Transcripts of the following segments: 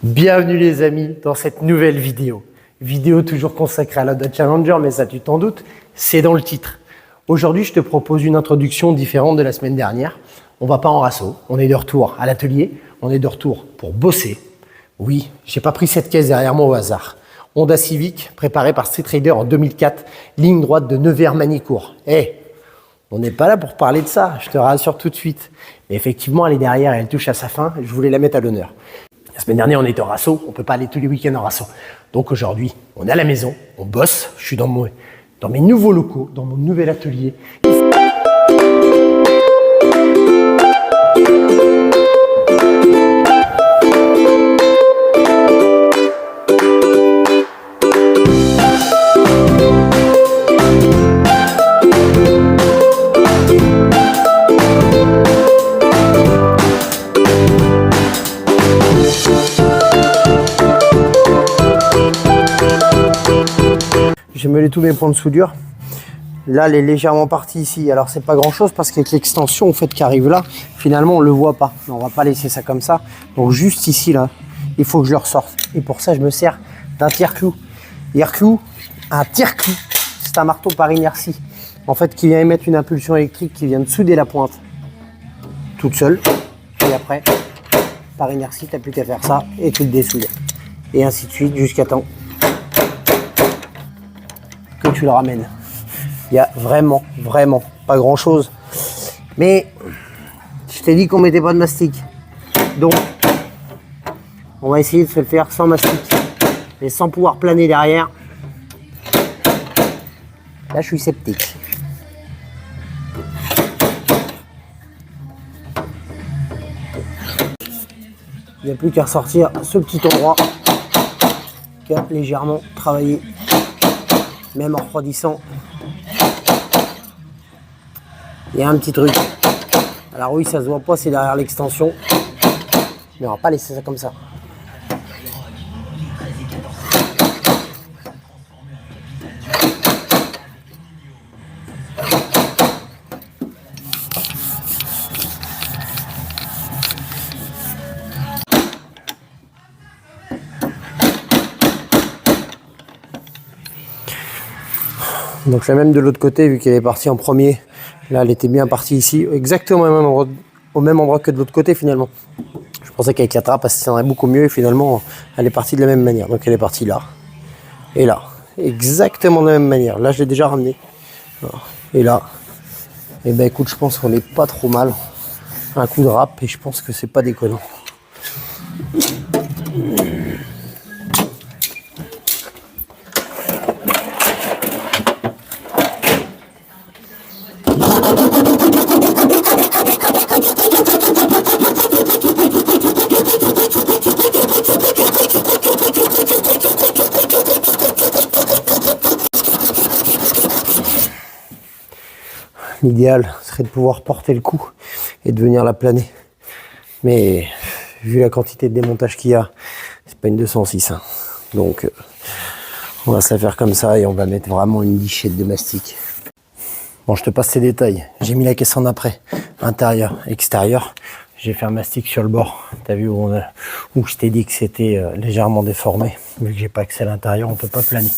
Bienvenue les amis dans cette nouvelle vidéo. Vidéo toujours consacrée à la Dodge Challenger, mais ça tu t'en doutes, c'est dans le titre. Aujourd'hui je te propose une introduction différente de la semaine dernière. On va pas en rasso, on est de retour à l'atelier, on est de retour pour bosser. Oui, j'ai pas pris cette caisse derrière moi au hasard. Honda Civic, préparée par Street Raider en 2004, ligne droite de Nevers-Manicourt. On n'est pas là pour parler de ça, je te rassure tout de suite. Mais effectivement, elle est derrière, elle touche à sa fin, je voulais la mettre à l'honneur. La semaine dernière, on était en rasso, on ne peut pas aller tous les week-ends en rasso. Donc aujourd'hui, on est à la maison, on bosse, je suis dans mes nouveaux locaux, dans mon nouvel atelier. J'ai mêlé tous mes points de soudure. Là, elle est légèrement partie ici. Alors, c'est pas grand chose parce qu'avec l'extension en fait, qui arrive là, finalement, on le voit pas. Mais on va pas laisser ça comme ça. Donc, juste ici, là, il faut que je le ressorte. Et pour ça, je me sers d'un tire-clou. Un tire-clou, c'est un marteau par inertie. En fait, qui vient émettre une impulsion électrique qui vient de souder la pointe toute seule. Et après, par inertie, tu n'as plus qu'à faire ça et tu le dessoudes. Et ainsi de suite jusqu'à temps que tu le ramènes. Il y a vraiment pas grand chose. Mais je t'ai dit qu'on mettait pas de mastic. Donc, on va essayer de se le faire sans mastic. Mais sans pouvoir planer derrière. Là, je suis sceptique. Il n'y a plus qu'à ressortir ce petit endroit qui a légèrement travaillé. Même en refroidissant, il y a un petit truc. Alors oui, ça se voit pas, c'est derrière l'extension. Mais on va pas laisser ça comme ça. Donc la même de l'autre côté, vu qu'elle est partie en premier, là elle était bien partie ici, exactement au même endroit que de l'autre côté finalement. Je pensais qu'avec la trappe, ça tiendrait beaucoup mieux et finalement elle est partie de la même manière. Donc elle est partie là et là, exactement de la même manière. Là je l'ai déjà ramené. Et là, et ben écoute, je pense qu'on est pas trop mal. Un coup de râpe et je pense que c'est pas déconnant. L'idéal serait de pouvoir porter le coup et de venir la planer. Mais vu la quantité de démontage qu'il y a, c'est pas une 206. Hein. Donc on va se la faire comme ça et on va mettre vraiment une lichette de mastic. Bon, je te passe ces détails. J'ai mis la caisse en après, intérieur, extérieur. J'ai fait un mastic sur le bord. T'as vu où je t'ai dit que c'était légèrement déformé. Vu que j'ai pas accès à l'intérieur, on peut pas planer.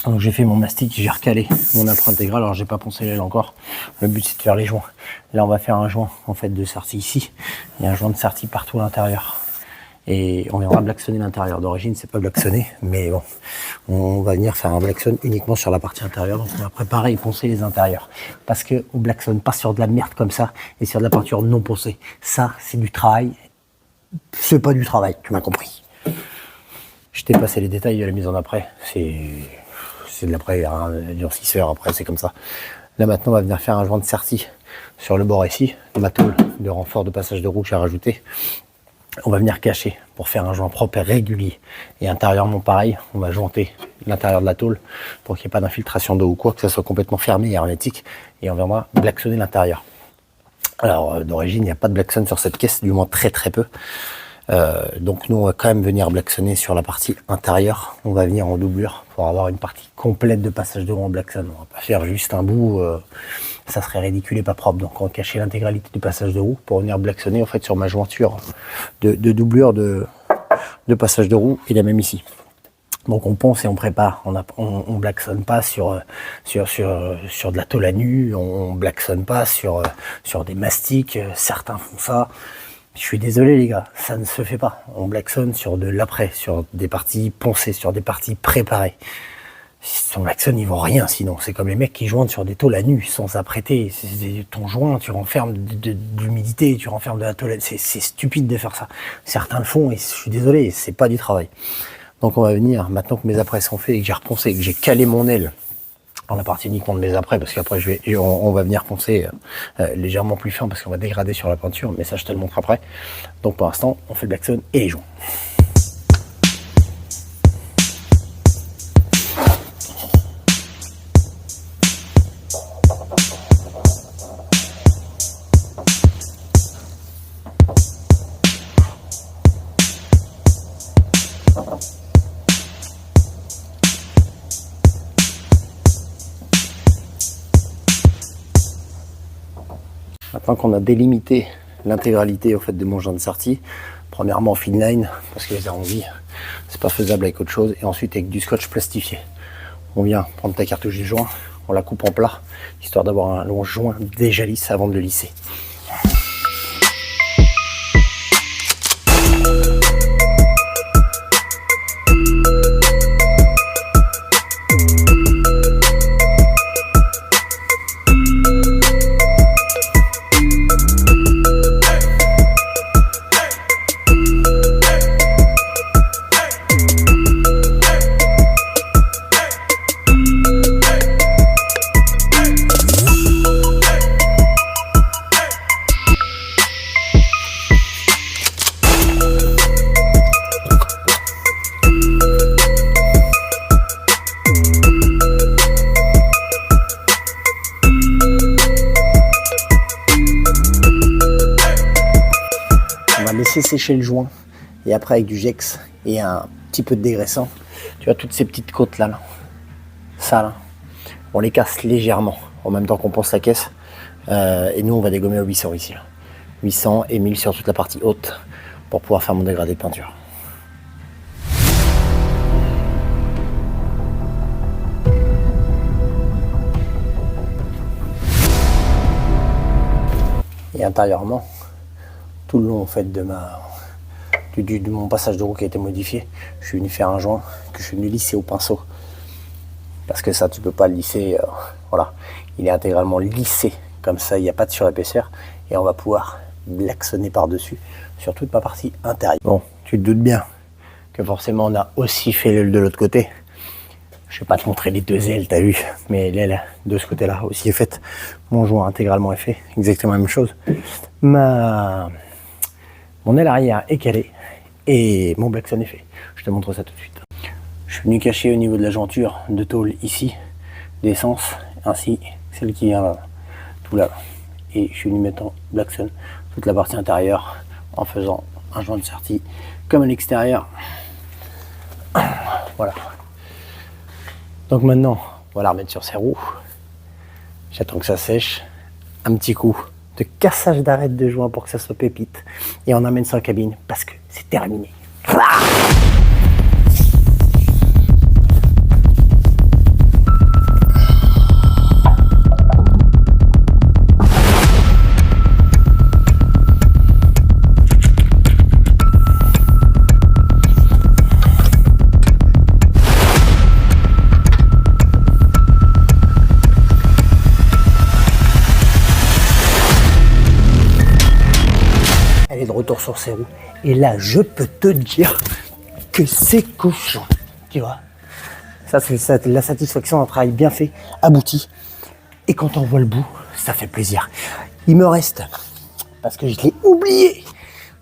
Donc j'ai fait mon mastic, j'ai recalé mon apprenti intégral, alors j'ai pas poncé l'aile encore. Le but c'est de faire les joints. Là on va faire un joint en fait de sortie ici. Il y a un joint de sortie partout à l'intérieur. Et on viendra blacksonner l'intérieur. D'origine c'est pas blacksonné, mais bon, on va venir faire un blackson uniquement sur la partie intérieure. Donc on va préparer et poncer les intérieurs. Parce que on blacksonne pas sur de la merde comme ça et sur de la peinture non poncée. Ça c'est du travail. C'est pas du travail, tu m'as compris. Je t'ai passé les détails de la mise en après. C'est de l'après, un durcisseur, après c'est comme ça. Là maintenant on va venir faire un joint de sortie sur le bord ici, ma tôle de renfort de passage de roue que j'ai rajouté. On va venir cacher pour faire un joint propre et régulier. Et intérieurement pareil, on va jointer l'intérieur de la tôle pour qu'il n'y ait pas d'infiltration d'eau ou quoi, que ça soit complètement fermé et hermétique. Et on viendra blacksonner l'intérieur. Alors d'origine il n'y a pas de blackson sur cette caisse, du moins très peu. Donc nous on va quand même venir blacksonner sur la partie intérieure. On va venir en doublure pour avoir une partie complète de passage de roue en blackson. On va pas faire juste un bout, ça serait ridicule et pas propre. Donc on va cacher l'intégralité du passage de roue pour venir blacksonner en fait sur ma jointure de doublure de de passage de roue et la même ici. Donc on ponce et on prépare, on blacksonne pas sur de la tôle à nu, on blacksonne pas sur des mastiques, certains font ça. Je suis désolé les gars, ça ne se fait pas. On blacksonne sur de l'après, sur des parties poncées, sur des parties préparées. Si ton blackson, ils vont rien sinon. C'est comme les mecs qui joignent sur des tôles à nu sans apprêter. Ton joint, tu renfermes de l'humidité, tu renfermes de la tôle. C'est stupide de faire ça. Certains le font et je suis désolé, c'est pas du travail. Donc on va venir, maintenant que mes apprêts sont faits et que j'ai reponcé, que j'ai calé mon aile dans la partie uniquement de mes apprêts, parce qu'après on va venir poncer légèrement plus fin parce qu'on va dégrader sur la peinture, mais ça je te le montre après. Donc pour l'instant, on fait le blackson et les joints. Maintenant qu'on a délimité l'intégralité au fait de mon joint de sortie, premièrement Finline, parce que les arrondis, c'est pas faisable avec autre chose, et ensuite avec du scotch plastifié. On vient prendre ta cartouche du joint, on la coupe en plat, histoire d'avoir un long joint déjà lisse avant de le lisser. Laisser sécher le joint et après avec du Gex et un petit peu de dégraissant, tu vois toutes ces petites côtes là, ça là, on les casse légèrement en même temps qu'on ponce la caisse et nous on va dégommer au 800 ici là. 800 et 1000 sur toute la partie haute pour pouvoir faire mon dégradé de peinture. Et intérieurement, tout le long en fait de mon passage de roue qui a été modifié, je suis venu faire un joint que je suis venu lisser au pinceau. Parce que ça tu peux pas le lisser, voilà, il est intégralement lissé, comme ça il n'y a pas de surépaisseur et on va pouvoir blacksonner par-dessus sur toute ma partie intérieure. Bon, tu te doutes bien que forcément on a aussi fait l'aile de l'autre côté. Je vais pas te montrer les deux ailes, t'as vu, mais l'aile de ce côté-là aussi est faite. Mon joint intégralement est fait, exactement la même chose. Mon aile arrière est calée et mon blackson est fait. Je te montre ça tout de suite. Je suis venu cacher au niveau de la jointure de tôle ici, d'essence, ainsi celle qui vient tout là. Et je suis venu mettre en blackson toute la partie intérieure en faisant un joint de sortie comme à l'extérieur. Voilà. Donc maintenant, on va la remettre sur ses roues. J'attends que ça sèche. Un petit coup de cassage d'arête de joint pour que ça soit pépite. Et on amène ça en cabine parce que c'est terminé. De retour sur ses roues et là je peux te dire que c'est cochon, tu vois, ça c'est la satisfaction d'un travail bien fait, abouti, et quand on voit le bout ça fait plaisir. Il me reste, parce que je l'ai oublié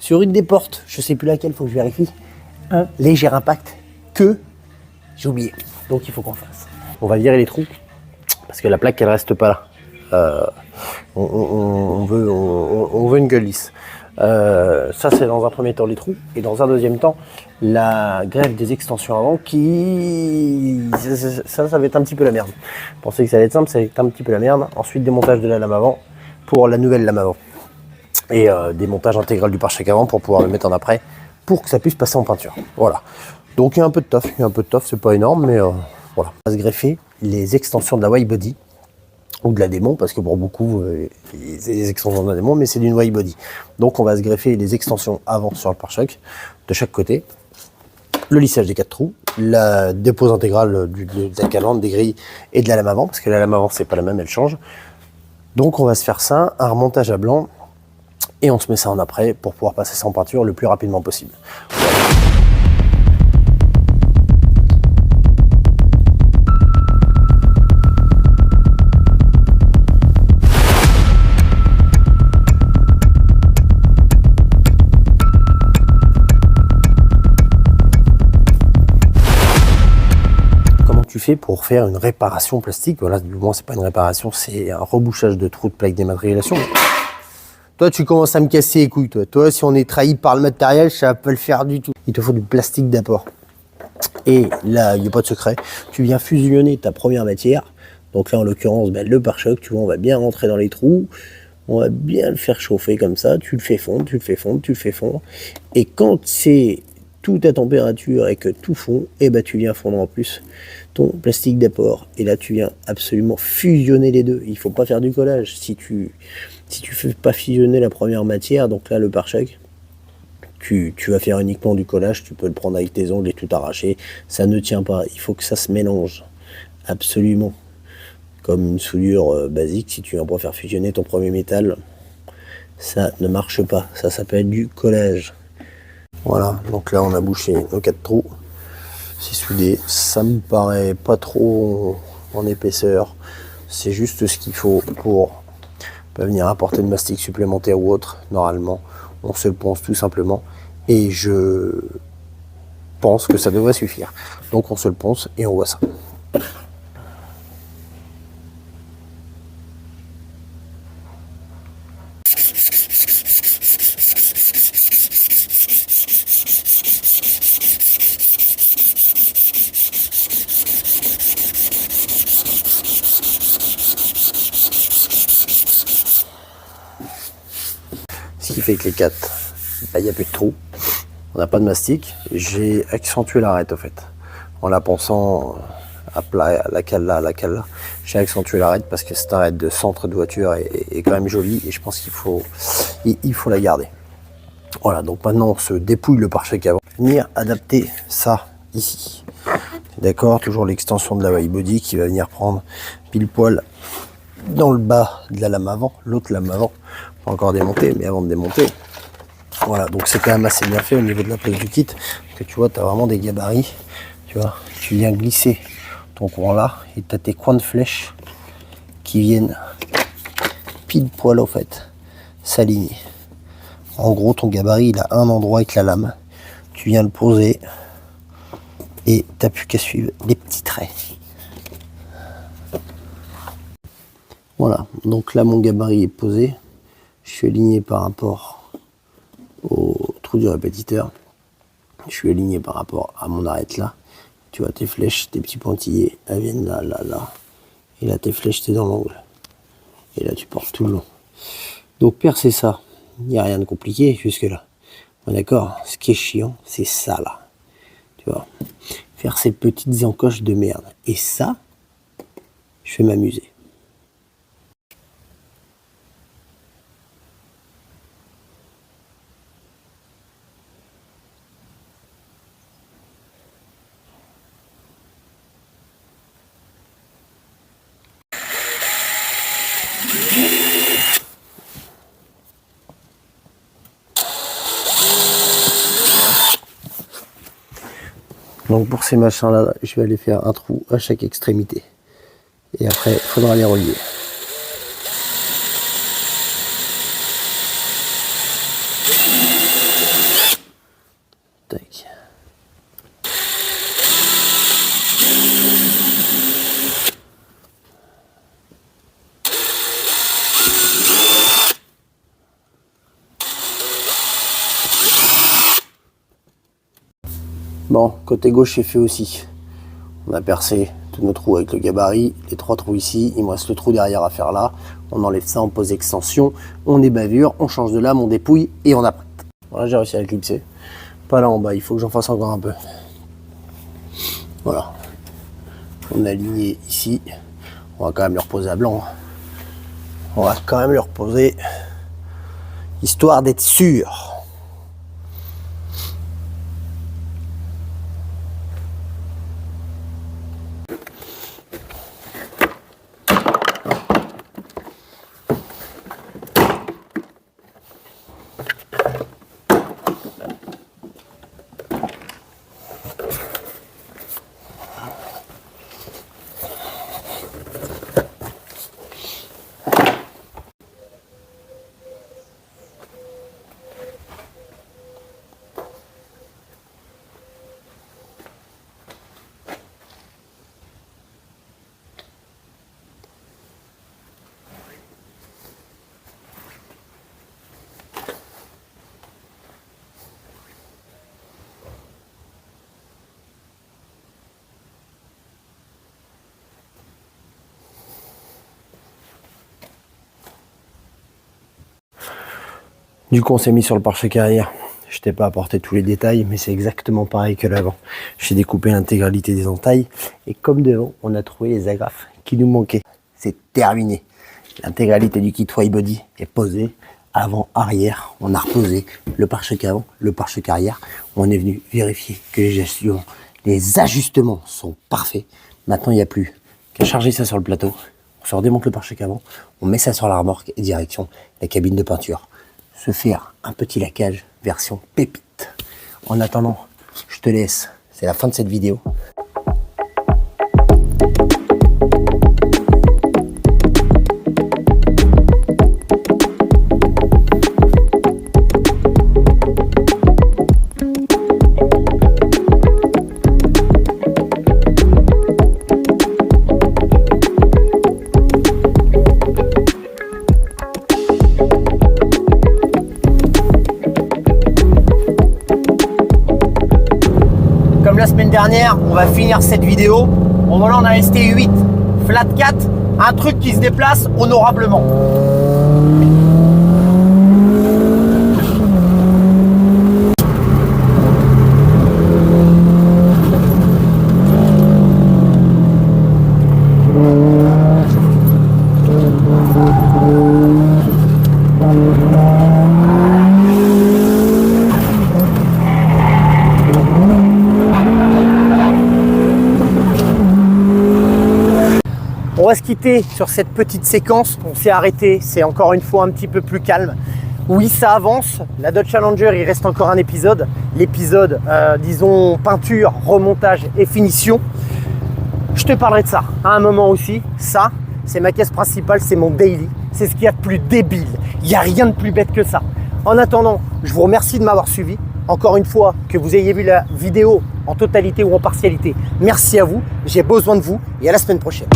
sur une des portes, je sais plus laquelle, faut que je vérifie, un léger impact que j'ai oublié, donc il faut qu'on fasse. On va virer les trous parce que la plaque elle reste pas là. On veut une gueule lisse. Ça c'est dans un premier temps les trous et dans un deuxième temps la greffe des extensions avant qui ça va être un petit peu la merde. Je pensais que ça allait être simple, ça va être un petit peu la merde. Ensuite démontage de la lame avant pour la nouvelle lame avant et démontage intégral du pare-choc avant pour pouvoir le mettre en après pour que ça puisse passer en peinture. Voilà. Donc il y a un peu de taf, c'est pas énorme, mais voilà. On va se greffer les extensions de la wide body ou de la démon, parce que pour beaucoup, c'est des extensions de la démon, mais c'est d'une wide body. Donc on va se greffer les extensions avant sur le pare-choc, de chaque côté, le lissage des 4 trous, la dépose intégrale de la calandre, des grilles et de la lame avant, parce que la lame avant, c'est pas la même, elle change. Donc on va se faire ça, un remontage à blanc, et on se met ça en après pour pouvoir passer ça en peinture le plus rapidement possible. Tu fais pour faire une réparation plastique? Voilà, du moins c'est pas une réparation, c'est un rebouchage de trous de plaques dématérialisation. Toi tu commences à me casser les couilles, toi si on est trahi par le matériel, ça va pas le faire du tout. Il te faut du plastique d'apport. Et là, il n'y a pas de secret, tu viens fusionner ta première matière. Donc là en l'occurrence, ben, le pare-choc, tu vois, on va bien rentrer dans les trous, on va bien le faire chauffer comme ça, tu le fais fondre, tu le fais fondre, tu le fais fondre. Et quand c'est tout à température et que tout fond, et ben tu viens fondre en plus ton plastique d'apport. Et là tu viens absolument fusionner les deux. Il faut pas faire du collage. Si tu fais pas fusionner la première matière, donc là le pare-choc, tu vas faire uniquement du collage. Tu peux le prendre avec tes ongles et tout arracher. Ça ne tient pas. Il faut que ça se mélange absolument. Comme une soudure basique, si tu viens pas faire fusionner ton premier métal, ça ne marche pas. Ça s'appelle du collage. Voilà, donc là on a bouché nos 4 trous, c'est soudé, ça me paraît pas trop en épaisseur, c'est juste ce qu'il faut pour pas venir apporter de mastic supplémentaire ou autre. Normalement on se le ponce tout simplement et je pense que ça devrait suffire. Donc on se le ponce et on voit ça. Ce qui fait que les 4, il n'y a plus de trous, on n'a pas de mastic. J'ai accentué l'arête au fait, en la ponçant à plat, à la cale là, j'ai accentué l'arête parce que cette arête de centre de voiture est quand même jolie et je pense qu'il faut la garder. Voilà, donc maintenant on se dépouille le pare-choc avant. Venir adapter ça ici. D'accord, toujours l'extension de la wide body qui va venir prendre pile poil dans le bas de la lame avant, l'autre lame avant, pas encore démontée, mais avant de démonter. Voilà, donc c'est quand même assez bien fait au niveau de la plaque du kit, parce que tu vois, tu as vraiment des gabarits, tu vois, tu viens glisser ton coin là, et tu as tes coins de flèche qui viennent pile poil au fait, s'aligner. En gros, ton gabarit, il a un endroit avec la lame, tu viens le poser, et tu n'as plus qu'à suivre les petits traits. Voilà, donc là mon gabarit est posé, je suis aligné par rapport au trou du répétiteur, je suis aligné par rapport à mon arête là, tu vois tes flèches, tes petits pointillés, elles viennent là, là, là, et là tes flèches t'es dans l'angle, et là tu portes tout le long. Donc percer ça, il n'y a rien de compliqué jusque là, bon, d'accord, ce qui est chiant c'est ça là, tu vois, faire ces petites encoches de merde, et ça, je vais m'amuser. Donc pour ces machins là, je vais aller faire un trou à chaque extrémité. Et après, il faudra les relier. Tac. Bon, côté gauche c'est fait aussi. On a percé tous nos trous avec le gabarit, les 3 trous ici, il me reste le trou derrière à faire là. On enlève ça, on pose extension, on débavure, on change de lame, on dépouille et on apprête. Voilà, j'ai réussi à le clipser. Pas là en bas, il faut que j'en fasse encore un peu. Voilà. On a aligné ici. On va quand même le reposer à blanc. On va quand même le reposer. Histoire d'être sûr. Du coup, on s'est mis sur le pare-choc arrière. Je t'ai pas apporté tous les détails, mais c'est exactement pareil que l'avant. J'ai découpé l'intégralité des entailles. Et comme devant, on a trouvé les agrafes qui nous manquaient. C'est terminé. L'intégralité du kit Wide Body est posée. Avant, arrière, on a reposé le pare-choc avant, le pare-choc arrière. On est venu vérifier que les ajustements sont parfaits. Maintenant, il n'y a plus qu'à charger ça sur le plateau. On se redémonte le pare-choc avant, on met ça sur la remorque et direction la cabine de peinture. Se faire un petit laquage version pépite. En attendant, je te laisse. C'est la fin de cette vidéo. Comme la semaine dernière, on va finir cette vidéo. Bon voilà, on a ST8 Flat 4, un truc qui se déplace honorablement. On va se quitter sur cette petite séquence. On s'est arrêté, c'est encore une fois un petit peu plus calme. Oui, ça avance. La Dodge Challenger, il reste encore un épisode. L'épisode, disons, peinture, remontage et finition. Je te parlerai de ça à un moment aussi. Ça, c'est ma caisse principale, c'est mon daily. C'est ce qu'il y a de plus débile. Il n'y a rien de plus bête que ça. En attendant, je vous remercie de m'avoir suivi. Encore une fois, que vous ayez vu la vidéo en totalité ou en partialité. Merci à vous. J'ai besoin de vous et à la semaine prochaine.